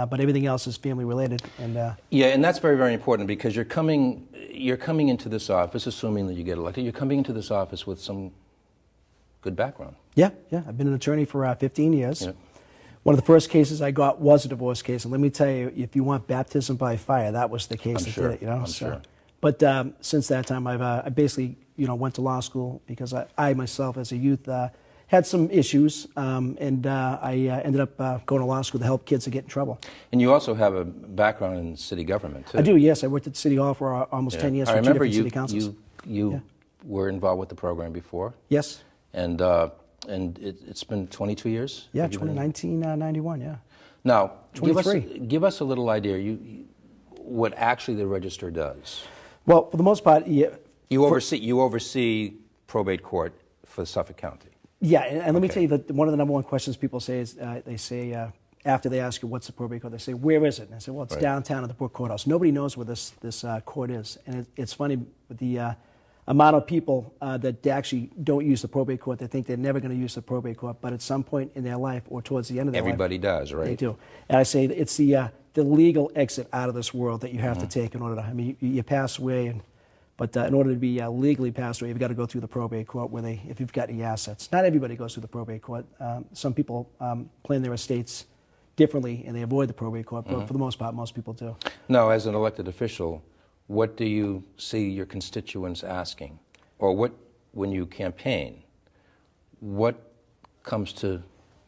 but everything else is family related. And yeah, and that's very, very important because you're coming into this office, assuming that you get elected. You're coming into this office with some good background. Yeah. I've been an attorney for 15 years. Yeah. One of the first cases I got was a divorce case, and let me tell you, if you want baptism by fire, that was the case that did it. I'm sure. But since that time, I basically went to law school because I myself, as a youth, had some issues, and I ended up going to law school to help kids that get in trouble. And you also have a background in city government, too. I do, yes. I worked at City Hall for almost 10 years for two different city councils. You were involved with the program before. Yes. And it's been 22 years? Yeah, 1991, yeah. Now, 23. Give us a little idea what actually the register does. Well, for the most part, You oversee probate court for Suffolk County. Yeah, and let me tell you that one of the number one questions people say is, they say, after they ask you what's the probate court, they say, where is it? And I say, well, it's downtown at the Brook Courthouse. Nobody knows where this court is. And it's funny, with the amount of people that actually don't use the probate court, they think they're never going to use the probate court, but at some point in their life or towards the end of their Everybody life. does, right? They do. And I say it's the legal exit out of this world that you have to take in order to, I mean, you pass away, but in order to be legally passed away, you've got to go through the probate court where if you've got any assets. Not everybody goes through the probate court. Some people plan their estates differently and they avoid the probate court, but for the most part, most people do. Now, as an elected official, what do you see your constituents asking? Or when you campaign, what comes to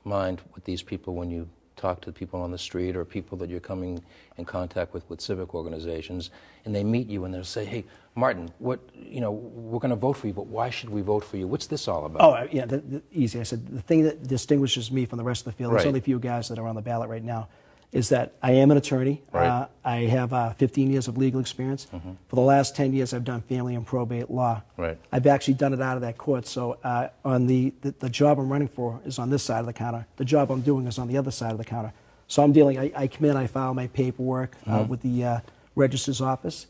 mind with these people when you talk to people on the street or people that you're coming in contact with civic organizations, and they meet you and they'll say, hey, Martin, we're going to vote for you, but why should we vote for you? What's this all about? Oh, yeah, easy. I said the thing that distinguishes me from the rest of the field, there's only a few guys that are on the ballot right now, is that I am an attorney. Right. I have 15 years of legal experience. For the last 10 years, I've done family and probate law. Right. I've actually done it out of that court. So on the job I'm running for is on this side of the counter. The job I'm doing is on the other side of the counter. So I'm dealing, I come in, I file my paperwork with the registrar's office.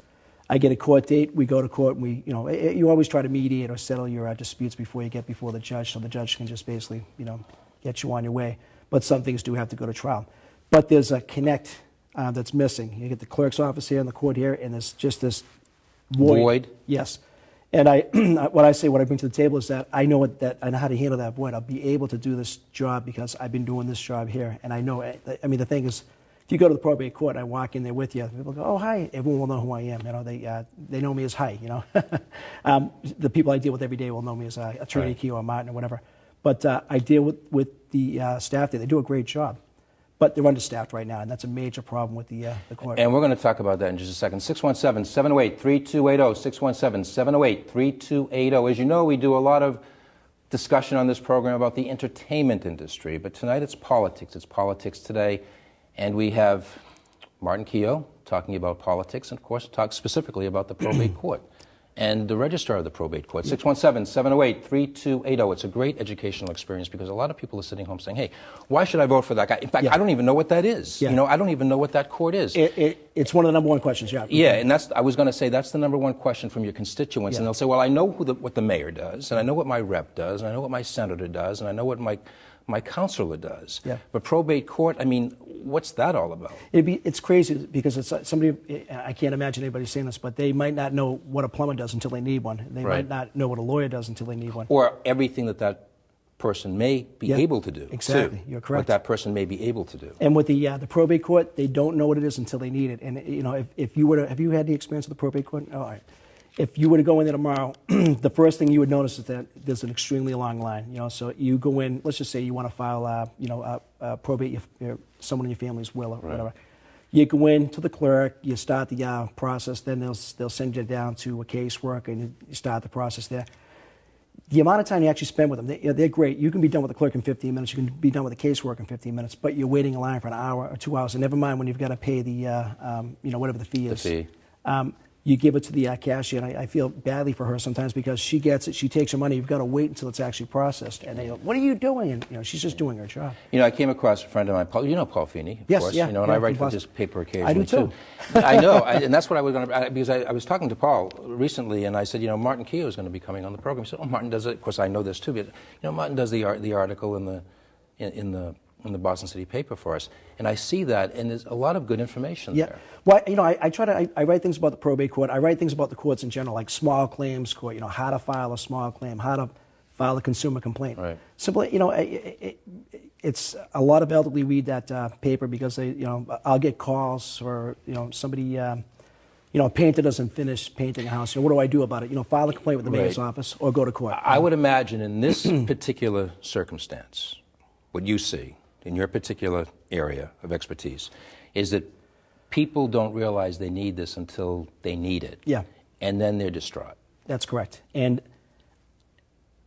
I get a court date, we go to court, and you always try to mediate or settle your disputes before you get before the judge, so the judge can just basically, get you on your way. But some things do have to go to trial. But there's a connect that's missing. You get the clerk's office here and the court here, and there's just this void. Yes. And what I bring to the table is that I know how to handle that void. I'll be able to do this job because I've been doing this job here, and I know. I mean, the thing is, if you go to the probate court, I walk in there with you. People go, "Oh, hi!" Everyone will know who I am. They know me as Hi. The people I deal with every day will know me as Attorney Keogh or Martin or whatever. But I deal with the staff there. They do a great job. But they're understaffed right now, and that's a major problem with the court. And we're going to talk about that in just a second. 617-708-3280, 617-708-3280. As you know, we do a lot of discussion on this program about the entertainment industry, but tonight it's politics. It's politics today, and we have Martin Keogh talking about politics, and of course talk specifically about the probate court and the registrar of the probate court. 617-708-3280. It's a great educational experience because a lot of people are sitting home saying, hey, why should I vote for that guy? In fact, I don't even know what that is. I don't even know what that court is. It's one of the number one questions, yeah. Yeah, and I was going to say that's the number one question from your constituents. And they'll say, well, I know what the mayor does, and I know what my rep does, and I know what my senator does, and I know what my counselor does. Yeah. But probate court, I mean, what's that all about? It's crazy because it's somebody, I can't imagine anybody saying this, but they might not know what a plumber does until they need one. They might not know what a lawyer does until they need one. Or everything that person may be able to do. Exactly, too. You're correct. What that person may be able to do. And with the probate court, they don't know what it is until they need it. And if you have you had the experience of the probate court? All right. If you were to go in there tomorrow, the first thing you would notice is that there's an extremely long line. So you go in. Let's just say you want to file, probate someone in your family's will or whatever. You go in to the clerk. You start the process. Then they'll send you down to a caseworker, and you start the process there. The amount of time you actually spend with them, they're great. You can be done with the clerk in 15 minutes. You can be done with the caseworker in 15 minutes. But you're waiting in line for an hour or 2 hours. And never mind when you've got to pay the, whatever the fee is. The fee. You give it to the cashier, and I feel badly for her sometimes because she gets it, she takes your money, you've got to wait until it's actually processed. And they go, what are you doing? And she's just doing her job. I came across a friend of mine, Paul, Paul Fahey, of course. Yeah, and I write for this paper occasionally, I do too. I know, and that's what I was going to, because I was talking to Paul recently, and I said, Martin Keogh is going to be coming on the program. He said, oh, Martin does it. Of course, I know this too, but, Martin does the article in the in the Boston City paper for us. And I see that, and there's a lot of good information Yeah. there. Well, I write things about the probate court. I write things about the courts in general, like small claims court, how to file a small claim, how to file a consumer complaint. Right. Simply, it's a lot of elderly read that paper because I'll get calls or, somebody, a painter doesn't finish painting a house. What do I do about it? File a complaint with the mayor's office or go to court. I would imagine in this particular circumstance, what you see in your particular area of expertise is that people don't realize they need this until they need it. Yeah. And then they're distraught. That's correct. And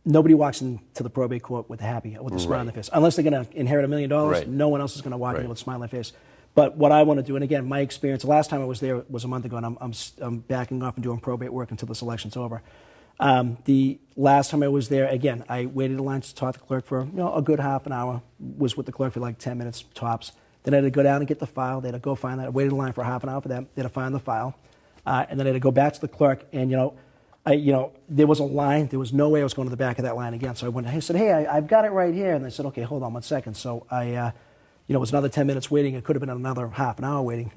nobody walks into the probate court with a smile on their face. Unless they're going to inherit $1 million, Right. no one else is going to walk in with a smile on their face. But what I want to do, and again, my experience, the last time I was there was a month ago, and I'm backing off and doing probate work until this election's over. The last time I was there, again, I waited in line to talk to the clerk for a good half an hour, was with the clerk for like 10 minutes tops. Then I had to go down and get the file. They had to go find that. I waited in line for half an hour for them. They had to find the file. And then I had to go back to the clerk, and there was a line. There was no way I was going to the back of that line again. So I said, hey, I've got it right here. And they said, okay, hold on 1 second. So it was another 10 minutes waiting. It could have been another half an hour waiting.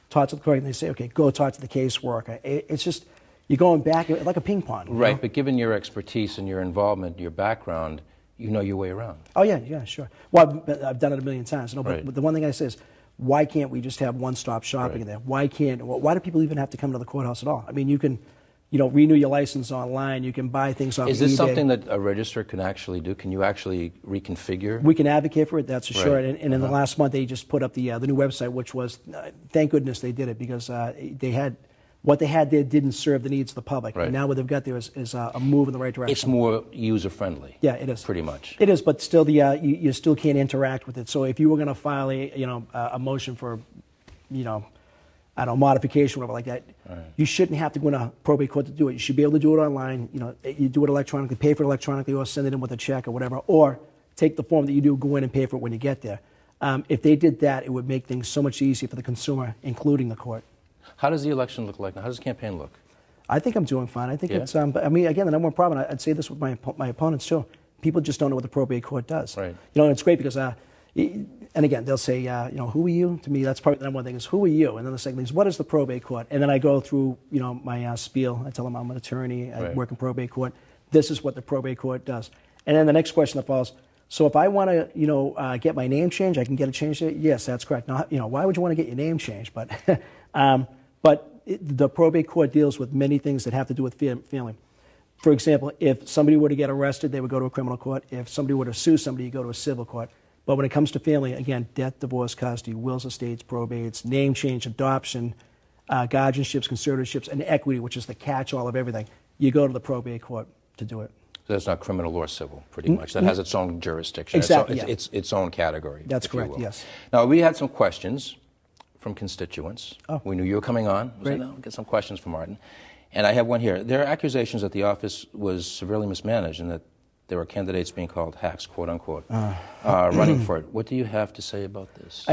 Talk to the clerk, and they say, okay, go talk to the caseworker. It's just, you're going back like a ping pong. Right, but given your expertise and your involvement, your background, you know your way around. Oh, yeah, sure. Well, I've done it a million times. Right. But the one thing I say is, why can't we just have one-stop shopping there? Why do people even have to come to the courthouse at all? I mean, you can renew your license online. You can buy things off eBay. Is this something that a registrar can actually do? Can you actually reconfigure? We can advocate for it, that's for sure. Right. And in the last month, they just put up the new website, which was, thank goodness they did it, because what they had there didn't serve the needs of the public. Right. And now what they've got there is a move in the right direction. It's more user-friendly. Yeah, it is. Pretty much. It is, but still, you still can't interact with it. So if you were going to file a motion for, modification or whatever like that, you shouldn't have to go into probate court to do it. You should be able to do it online. You do it electronically, pay for it electronically, or send it in with a check or whatever, or take the form that you do, go in and pay for it when you get there. If they did that, it would make things so much easier for the consumer, including the court. How does the election look like now? How does the campaign look? I think I'm doing fine. I think it's, but I mean, again, the number one problem, I'd say this with my opponents too, people just don't know what the probate court does. Right. And it's great because, and again, they'll say, who are you? To me, that's probably the number one thing is, who are you? And then the second thing is, what is the probate court? And then I go through, my spiel. I tell them I'm an attorney. I work in probate court. This is what the probate court does. And then the next question that follows, so if I want to, get my name changed, I can get it changed? Yes, that's correct. Now, why would you want to get your name changed? But, the probate court deals with many things that have to do with family. For example, if somebody were to get arrested, they would go to a criminal court. If somebody were to sue somebody, you go to a civil court. But when it comes to family, again, death, divorce, custody, wills, estates, probates, name change, adoption, guardianships, conservatorships, and equity, which is the catch-all of everything, you go to the probate court to do it. So that's not criminal or civil, pretty much. That has its own jurisdiction. Exactly, Its own category. That's if you correct, will. yes. Now, we had some questions from constituents. Oh. We knew you were coming on. Great. I'll get some questions from Martin. And I have one here. There are accusations that the office was severely mismanaged and that there were candidates being called hacks, quote unquote, running for it. What do you have to say about this?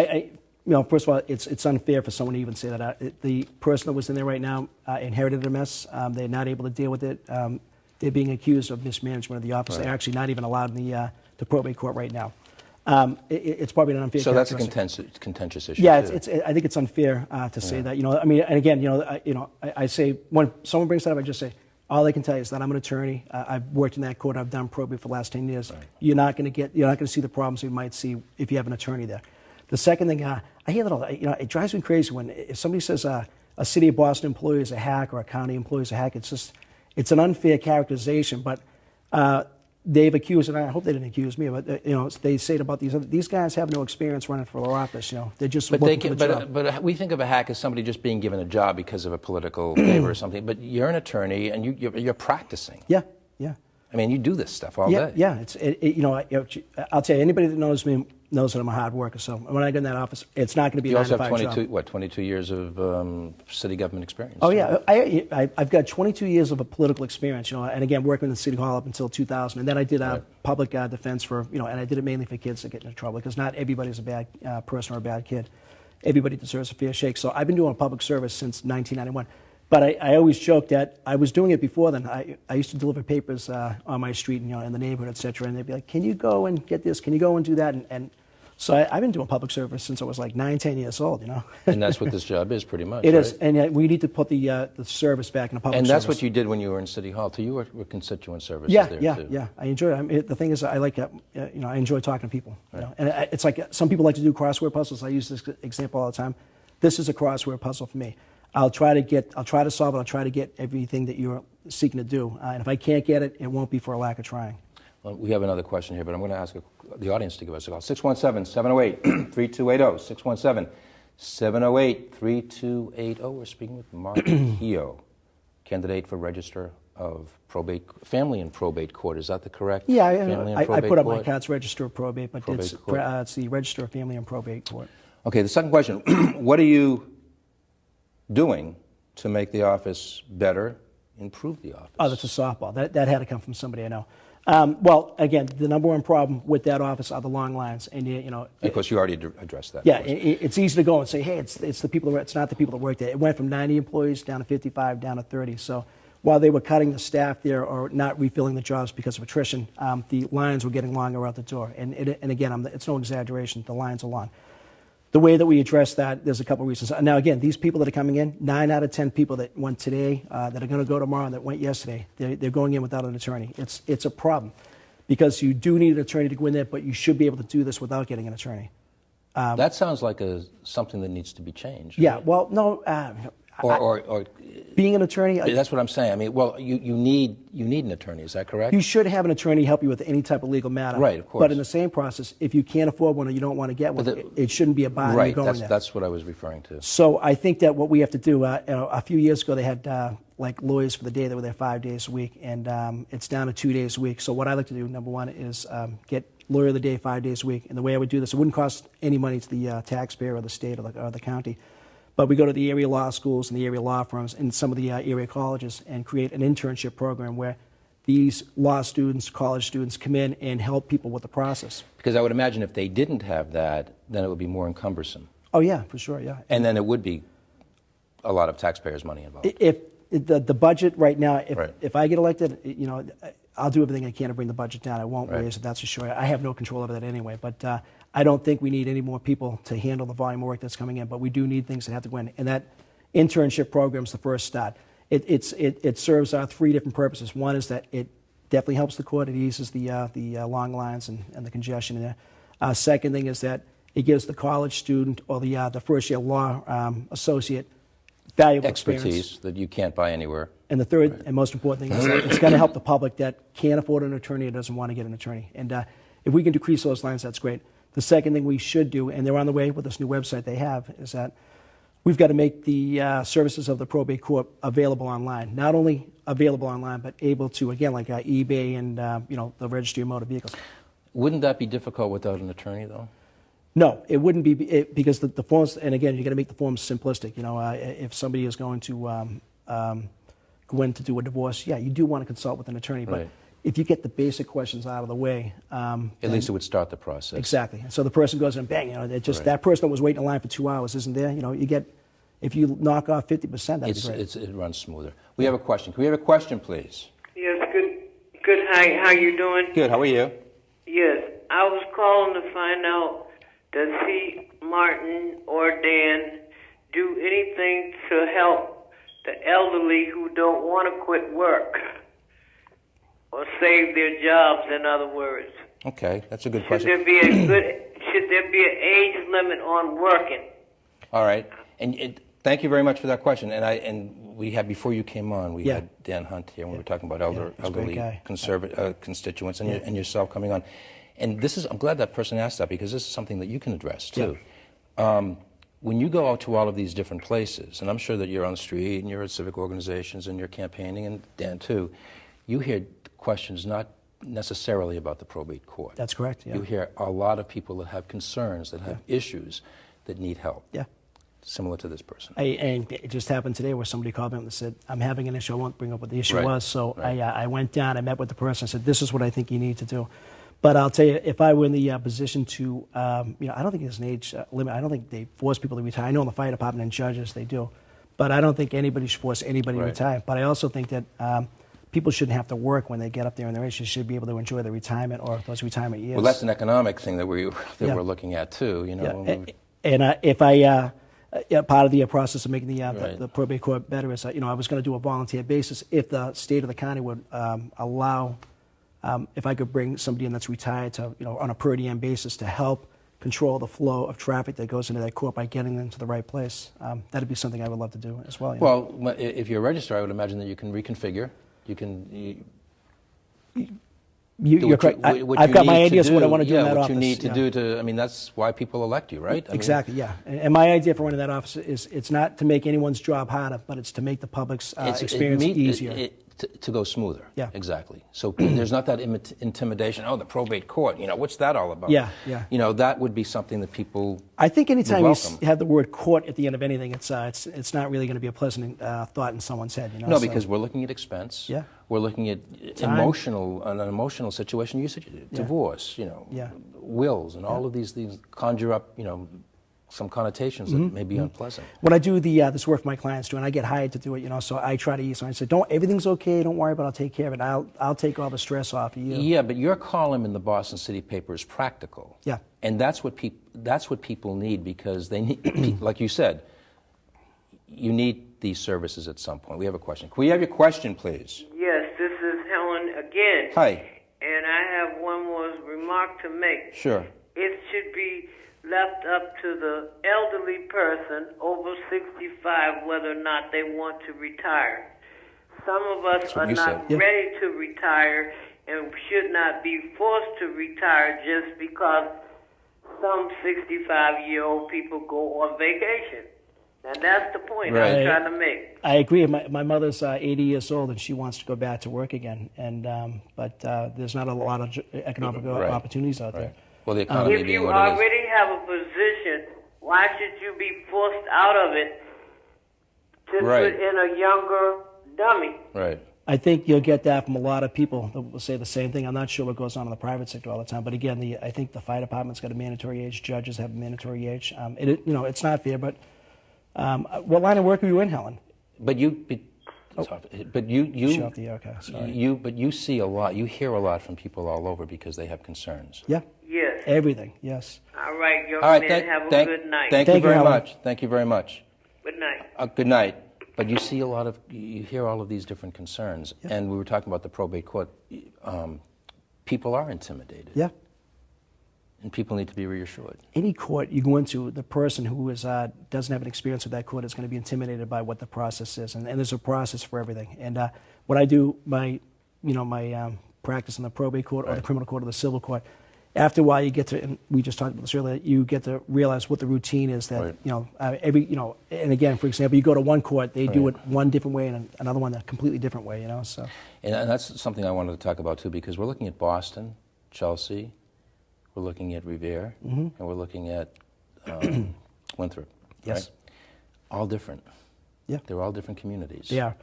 First of all, it's unfair for someone to even say that. The person that was in there right now inherited a mess. They're not able to deal with it. They're being accused of mismanagement of the office. Right. They're actually not even allowed in the probate court right now. It's probably an unfair. So that's a contentious issue. Yeah, too. I think it's unfair to say that. And again, I say when someone brings that up, I just say all I can tell you is that I'm an attorney. I've worked in that court. I've done probate for the last 10 years. Right. You're not going to see the problems you might see if you have an attorney there. The second thing, I hear that all. It drives me crazy if somebody says a city of Boston employee is a hack or a county employee is a hack. It's an unfair characterization, but. They've accused, and I hope they didn't accuse me, but they say it about these guys have no experience running for their office. They're just looking for the job. But we think of a hack as somebody just being given a job because of a political favor or something. But you're an attorney, and you're practicing. Yeah. I mean, you do this stuff all day. Yeah. I'll tell you, anybody that knows me knows that I'm a hard worker. So when I get in that office, it's not going to be a 9 to 5 job. You also have 22 years of city government experience. Oh, yeah. I've got 22 years of a political experience, and again, working in the City Hall up until 2000. And then I did public defense for, and I did it mainly for kids that get into trouble, because not everybody's a bad person or a bad kid. Everybody deserves a fair shake. So I've been doing public service since 1991. But I always joke that I was doing it before then. I used to deliver papers on my street, in the neighborhood, et cetera, and they'd be like, "Can you go and get this? Can you go and do that?" And So I've been doing public service since I was like 9, 10 years old, you know. And that's what this job is, pretty much. It right? is, and we need to put the service back in the public And service. that's what you did when you were in City Hall, too. You were constituent services Yeah, there, yeah, too. yeah. I enjoy it. I mean, the thing is, I like, I enjoy talking to people. You know? And it's like some people like to do crossword puzzles. I use this example all the time. This is a crossword puzzle for me. I'll try to solve it. I'll try to get everything that you're seeking to do. And if I can't get it, it won't be for a lack of trying. Well, we have another question here, but I'm going to ask the audience to give us a call. 617-708-3280. 617-708-3280. We're speaking with Mark Keogh, candidate for Register of Family and Probate Court. Is that the correct? Yeah, Family and I Probate put up Court? my cards, Register of Probate, but Probate it's the Register of Family and Probate Court. Okay, the second question. What are you doing to make the office better, improve the office? Oh, that's a softball. That had to come from somebody I know. Well, again, the number one problem with that office are the long lines, and you know. Of course, you already addressed that. Yeah, it's easy to go and say, hey, it's the people. It's not the people that work there. It went from 90 employees down to 55, down to 30. So while they were cutting the staff there or not refilling the jobs because of attrition, the lines were getting longer out the door. And again, it's no exaggeration. The lines are long. The way that we address that, there's a couple of reasons. Now, again, these people that are coming in, 9 out of 10 people that went today, that are going to go tomorrow, and that went yesterday, they're going in without an attorney. It's a problem because you do need an attorney to go in there, but you should be able to do this without getting an attorney. That sounds like something that needs to be changed. Yeah, right? well, no. Or being an attorney, that's what I'm saying. I mean, well, you need an attorney. Is that correct? you should have an attorney help you with any type of legal matter. Right, of course. But in the same process, if you can't afford one or you don't want to get one, it shouldn't be a bar. Right, Going there. that's what I was referring to. So I think that what we have to do, a few years ago they had like lawyers for the day that were there 5 days a week, and it's down to 2 days a week. So what I like to do, number one, is get lawyer of the day 5 days a week. And the way I would do this, it wouldn't cost any money to the taxpayer or the state or the county. But we go to the area law schools and the area law firms and some of the area colleges and create an internship program where these law students, college students come in and help people with the process. Because I would imagine if they didn't have that, then it would be more cumbersome. Oh, yeah, for sure, yeah. And then it would be a lot of taxpayers' money involved. If the budget right now, Right. if I get elected, you know, I'll do everything I can to bring the budget down. I won't Right. raise it, that's for sure. I have no control over that anyway. But I don't think we need any more people to handle the volume of work that's coming in. But we do need things that have to go in. And that internship program is the first start. It serves 3 different purposes. One is that it definitely helps the court. It eases the long lines and the congestion in there. Second thing is that it gives the college student or the first-year law associate valuable Expertise experience. that you can't buy anywhere. And the third and most important thing is that it's going to help the public that can't afford an attorney or doesn't want to get an attorney. And if we can decrease those lines, that's great. The second thing we should do, and they're on the way with this new website they have, is that we've got to make the services of the probate court available online. Not only available online, but able to, again, like eBay and the registry of motor vehicles. Wouldn't that be difficult without an attorney, though? No, it wouldn't be because the forms, and again, you're going to make the forms simplistic. You know, if somebody is going to go in to do a divorce, yeah, you do want to consult with an attorney. But Right. if you get the basic questions out of the way, At least it would start the process. exactly. And so the person goes in and bang, Right. that person that was waiting in line for 2 hours isn't there. You know, if you knock off 50%, that'd be great. It runs smoother. We have a question. Can we have a question, please? Yes, good. How you doing? Good. How are you? Yes, I was calling to find out, does he, Martin or Dan, do anything to help the elderly who don't want to quit work or save their jobs? In other words, Okay, that's a good should question. there be an age limit on working? All right. And thank you very much for that question. And we had, before you came on, we Yeah. had Dan Hunt here, and we were talking about he's a great elderly guy. constituents and yourself coming on. And I'm glad that person asked that, because this is something that you can address too. When you go out to all of these different places, and I'm sure that you're on the street and you're at civic organizations and you're campaigning, and Dan too, you hear questions not necessarily about the probate court. That's correct, yeah. You hear a lot of people that have concerns, that have issues, that need help. Yeah. Similar to this person. And it just happened today where somebody called me up and said, I'm having an issue. I won't bring up what the issue Right. was. So Right. I went down, I met with the person, I said, this is what I think you need to do. But I'll tell you, if I were in the position to, I don't think there's an age limit. I don't think they force people to retire. I know in the fire department and judges they do. But I don't think anybody should force anybody to Right. retire. But I also think that people shouldn't have to work when they get up there in their age. They should be able to enjoy their retirement or those retirement years. Well, that's an economic thing that we're looking at too. And if I part of the process of making the probate court better is I was going to do a volunteer basis if the state of the county would allow if I could bring somebody in that's retired to on a per diem basis to help control the flow of traffic that goes into that court by getting them to the right place. That'd be something I would love to do as well. Well, if you're a registrar, I would imagine that you can reconfigure. You're correct. I've got my ideas of what I want to do in that office. What you need to do to, that's why people elect you, right? Exactly, yeah. And my idea for running that office is it's not to make anyone's job harder, but it's to make the public's experience easier. To go smoother. Yeah. Exactly. So there's not that intimidation, the probate court, what's that all about? Yeah. That would be something that people I think anytime you have the word court at the end of anything, it's not really going to be a pleasant thought in someone's head. No, because we're looking at expense. Yeah. We're looking at an emotional situation. You said divorce, wills, and all of these things conjure up, some connotations that may be unpleasant. When I do this work for my clients too, and I get hired to do it, so I try to use. So I say, everything's okay. Don't worry about it. I'll take care of it. I'll take all the stress off of you. Yeah, but your column in the Boston City paper is practical. Yeah. And that's what people need, because they need, like you said, you need these services at some point. We have a question. Can we have your question, please? Yes, this is Helen again. Hi. And I have one more remark to make. Sure. It should be left up to the elderly person over 65 whether or not they want to retire. Some of us are not ready to retire and should not be forced to retire just because some 65-year-old people go on vacation. And that's the point I'm trying to make. I agree. My mother's 80 years old, and she wants to go back to work again. But there's not a lot of economic opportunities out there. Well, the economy if you already have a position, why should you be forced out of it to put in a younger dummy? Right. I think you'll get that from a lot of people that will say the same thing. I'm not sure what goes on in the private sector all the time, but again, I think the fire department's got a mandatory age. Judges have a mandatory age. It's not fair. But what line of work are you in, Helen? But you Shut off the air, okay, sorry. But you see a lot. You hear a lot from people all over because they have concerns. Yeah. Yes. Everything. Yes. All right, young man. Have a good night. Thank you very much. Thank you very much. Good night. Good night. But you see you hear all of these different concerns, and we were talking about the probate court. People are intimidated. Yeah. And people need to be reassured. Any court you go into, the person who doesn't have an experience with that court is going to be intimidated by what the process is, and there's a process for everything. And when I do my practice in the probate court or the criminal court or the civil court, after a while you get to, and we just talked about this earlier, you get to realize what the routine is. That and again, for example, you go to one court, they do it one different way, and another one a completely different way. So. And that's something I wanted to talk about too, because we're looking at Boston, Chelsea. We're looking at Revere, and we're looking at Winthrop. Yes. Right? All different. Yeah. They're all different communities. They are.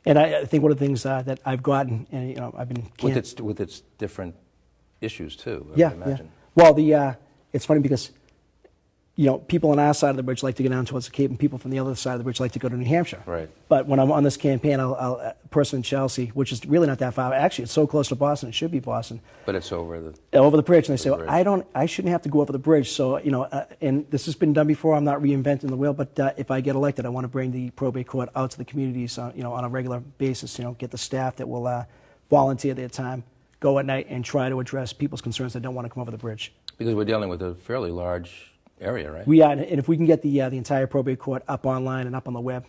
And I think one of the things that I've gotten, and I've been... With its different issues, too, I imagine. Yeah. Well, it's funny because, people on our side of the bridge like to go down towards the Cape, and people from the other side of the bridge like to go to New Hampshire. Right. But when I'm on this campaign, a person in Chelsea, which is really not that far, actually it's so close to Boston, it should be Boston. But it's over the bridge, and they say, I shouldn't have to go over the bridge. So, and this has been done before. I'm not reinventing the wheel, but if I get elected, I want to bring the probate court out to the communities, on a regular basis. Get the staff that will volunteer their time, go at night, and try to address people's concerns that don't want to come over the bridge. Because we're dealing with a fairly large area, right? We are, and if we can get the entire probate court up online and up on the web,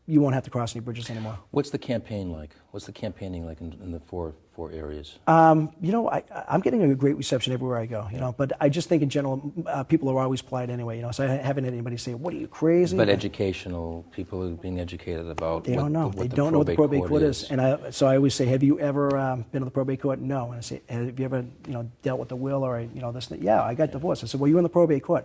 you won't have to cross any bridges anymore. What's the campaign like? What's the campaigning like in the four areas? I'm getting a great reception everywhere I go. But I just think in general, people are always polite anyway. So I haven't had anybody say, "What are you, crazy?" But educational people are being educated about. They don't know. They don't know what the probate court is. And so I always say, "Have you ever been to the probate court?" No. And I say, "Have you ever dealt with the will or this?" Yeah, I got divorced. I said, "Well, you in the probate court?"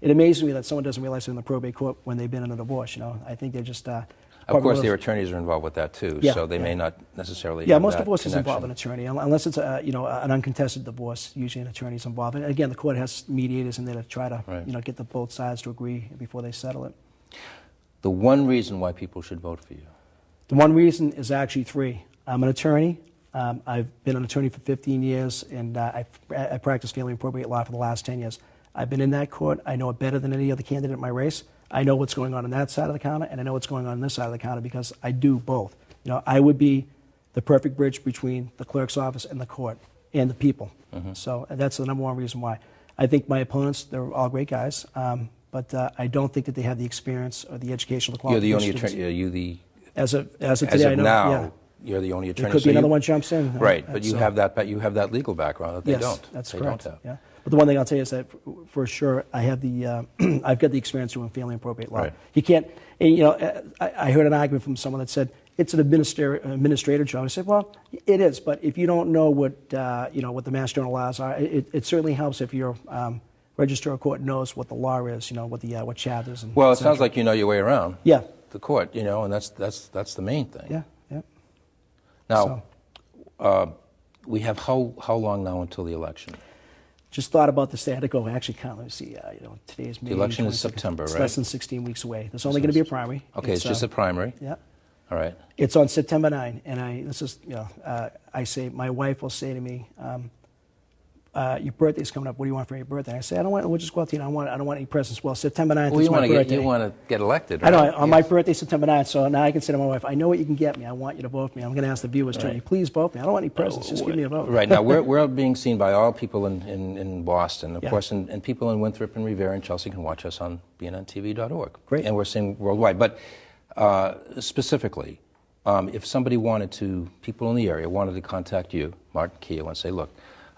It amazes me that someone doesn't realize they're in the probate court when they've been in a divorce. I think they're just. Of course, their attorneys are involved with that too, so they may not necessarily. Yeah, most divorces involve an attorney, unless it's an uncontested divorce. Usually, an attorney's involved. And again, the court has mediators in there to try to get both sides to agree before they settle it. The one reason why people should vote for you. The one reason is actually three. I'm an attorney. I've been an attorney for 15 years, and I practiced family and probate law for the last 10 years. I've been in that court. I know it better than any other candidate in my race. I know what's going on that side of the counter, and I know what's going on this side of the counter because I do both. I would be the perfect bridge between the clerk's office and the court and the people. So that's the number one reason why. I think my opponents, they're all great guys, but I don't think that they have the experience or the educational qualifications. You're the only attorney. Are you the as of today, as I of know, now? yeah. You're the only attorney. There could be another one jumps in. Right, but you have that legal background that they yes, don't. That's they correct. Don't have. Yeah. But the one thing I'll tell you is that for sure I have the I've got the experience doing family and probate law. Right. You can't. And, I heard an argument from someone that said it's an administrative job. I said, well, it is, but if you don't know what what the Mass General laws are, it certainly helps if your registrar of court knows what the law is. What chapters and. Well, it sounds like you know your way around. Yeah. The court, and that's the main thing. Yeah. Yeah. Now, we have how long now until the election? Just thought about this. They had to go actually count. Let me see. Today's May. The election is 22nd. September, it's right? less than 16 weeks away. There's only going to be a primary. Okay, it's just a primary. Yeah. All right. It's on September 9, and I say my wife will say to me, "Your birthday's coming up. What do you want for your birthday?" I say, "I don't want. We'll just go out to dinner. I don't want any presents." Well, September 9th is my birthday. You want to get elected, right? I know. Right? On my birthday, September 9th. So now I can say to my wife, "I know what you can get me. I want you to vote for me. I'm going to ask the viewers to please vote for me. I don't want any presents. Just give me a vote." Right now, we're being seen by all people in Boston, of Yeah. course, and people in Winthrop and Revere and Chelsea can watch us on bnntv.org. Great. And we're seen worldwide. But specifically, if somebody people in the area wanted to contact you, Martin Keogh, and say, "Look,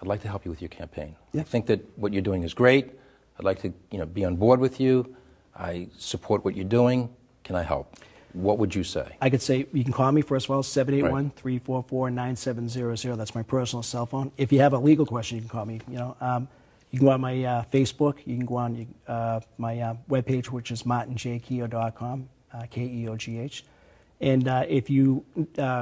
I'd like to help you with your campaign. Yeah. I think that what you're doing is great. I'd like to, be on board with you. I support what you're doing. Can I help?" What would you say? I could say you can call me, first of all, 781-344-9700. That's my personal cell phone. If you have a legal question, you can call me. You can go on my Facebook. You can go on my webpage, which is martinjkeogh.com, Keogh. And if you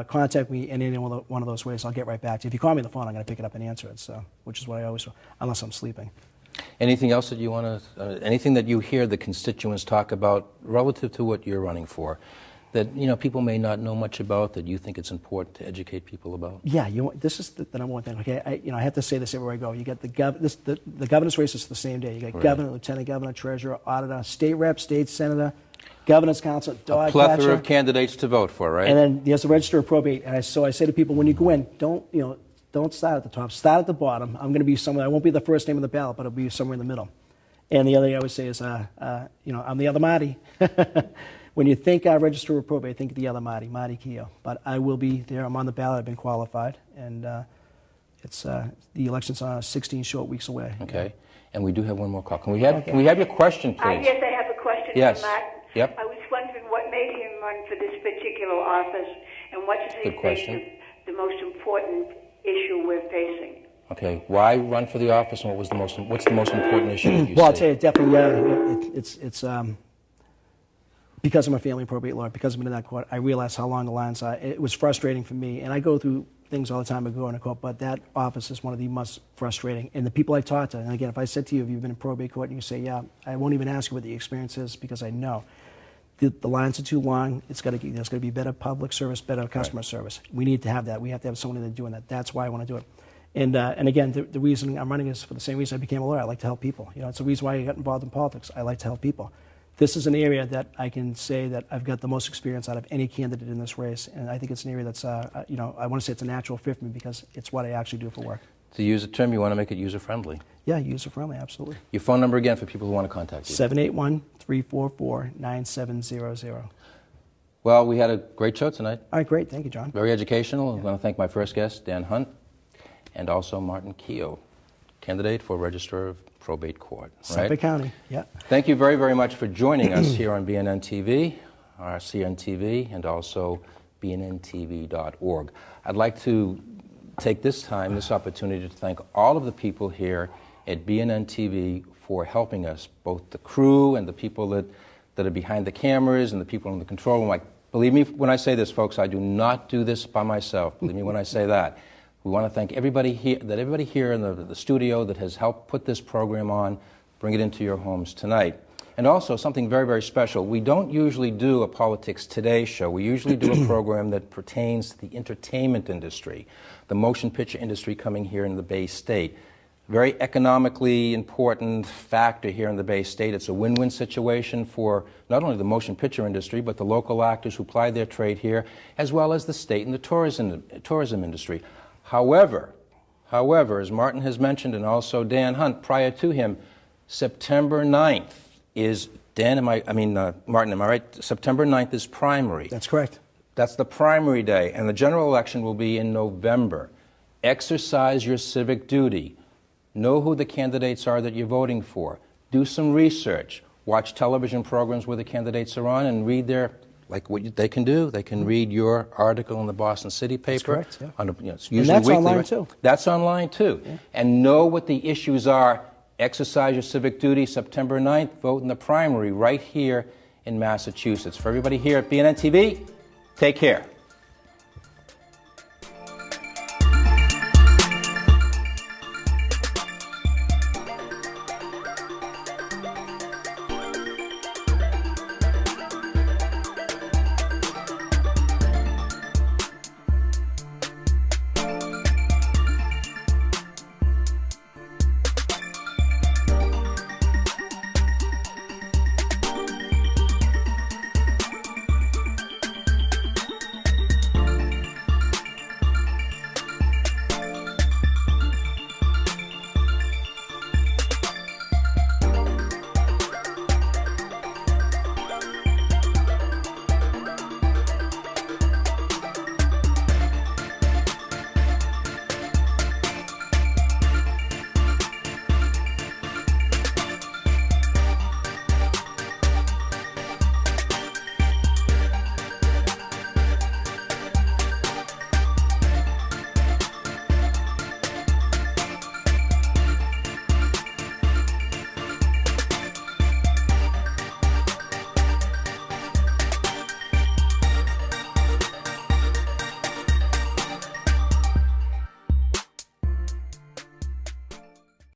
contact me in any one of those ways, I'll get right back to you. If you call me on the phone, I'm going to pick it up and answer it, which is what I always do, unless I'm sleeping. Anything else that you want to, anything that you hear the constituents talk about relative to what you're running for, that people may not know much about, that you think it's important to educate people about? Yeah, this is the number one thing. Okay, I have to say this everywhere I go. You get the governor's race is the same day. You got governor, lieutenant governor, treasurer, auditor, state rep, state senator, governor's council, dog A plethora catcher. of candidates to vote for, right? And then there's the register of probate. And so I say to people, when you go in, don't start at the top. Start at the bottom. I'm going to be somewhere. I won't be the first name on the ballot, but I'll be somewhere in the middle. And the other thing I would say is, I'm the other Marty. When you think register of probate, think of the other Marty, Marty Keogh. But I will be there. I'm on the ballot. I've been qualified, and it's the election's 16 short weeks away. Okay. And we do have one more call. Can we have your question, please? Yes, I have a question Yes. for Martin. Yep. I was wondering what made him run for this particular office, and what does he Good think question. is the most important issue we're facing? Okay. Why run for the office, and what's the most important issue that you Well, I'll see? tell you, definitely, it's because I'm a family probate lawyer, because I've been in that court, I realized how long the lines are. It was frustrating for me, and I go through things all the time. I go in a court, but that office is one of the most frustrating. And the people I talk to, and again, if I said to you, have you been in probate court, and you say, yeah, I won't even ask you what the experience is because I know. The lines are too long. There's got to be better public service, better customer service. We need to have that. We have to have someone that's doing that. That's why I want to do it. And again, the reason I'm running is for the same reason I became a lawyer. I like to help people. It's the reason why I got involved in politics. I like to help people. This is an area that I can say that I've got the most experience out of any candidate in this race, and I think it's an area that's, I want to say it's a natural fit for me because it's what I actually do for work. To use a term, you want to make it user-friendly. Yeah, user-friendly, absolutely. Your phone number again for people who want to contact you. 781-344-9700. Well, we had a great show tonight. All right, great. Thank you, John. Very educational. I want to thank my first guest, Dan Hunt, and also Martin Keogh, candidate for Register of Probate Court. Suffolk County, yeah. Thank you very, very much for joining us here on BNN TV, RCN TV, and also bnntv.org. I'd like to take this opportunity to thank all of the people here at BNN TV for helping us, both the crew and the people that are behind the cameras and the people in the control room. Believe me when I say this, folks, I do not do this by myself. Believe me when I say that. We want to thank everybody here in the studio that has helped put this program on, bring it into your homes tonight. And also something very, very special. We don't usually do a Politics Today show. We usually do a program that pertains to the entertainment industry, the motion picture industry coming here in the Bay State. Very economically important factor here in the Bay State. It's a win-win situation for not only the motion picture industry, but the local actors who ply their trade here, as well as the state and the tourism industry. However, as Martin has mentioned, and also Dan Hunt prior to him, September 9th is, Martin, am I right? September 9th is primary. That's correct. That's the primary day, and the general election will be in November. Exercise your civic duty. Know who the candidates are that you're voting for. Do some research. Watch television programs where the candidates are on and read their, like what they can do. They can read your article in the Boston City paper. That's correct, yeah. It's usually and that's weekly, online right? too. That's online too. Yeah. And know what the issues are. Exercise your civic duty. September 9th, vote in the primary right here in Massachusetts. For everybody here at BNN TV, take care.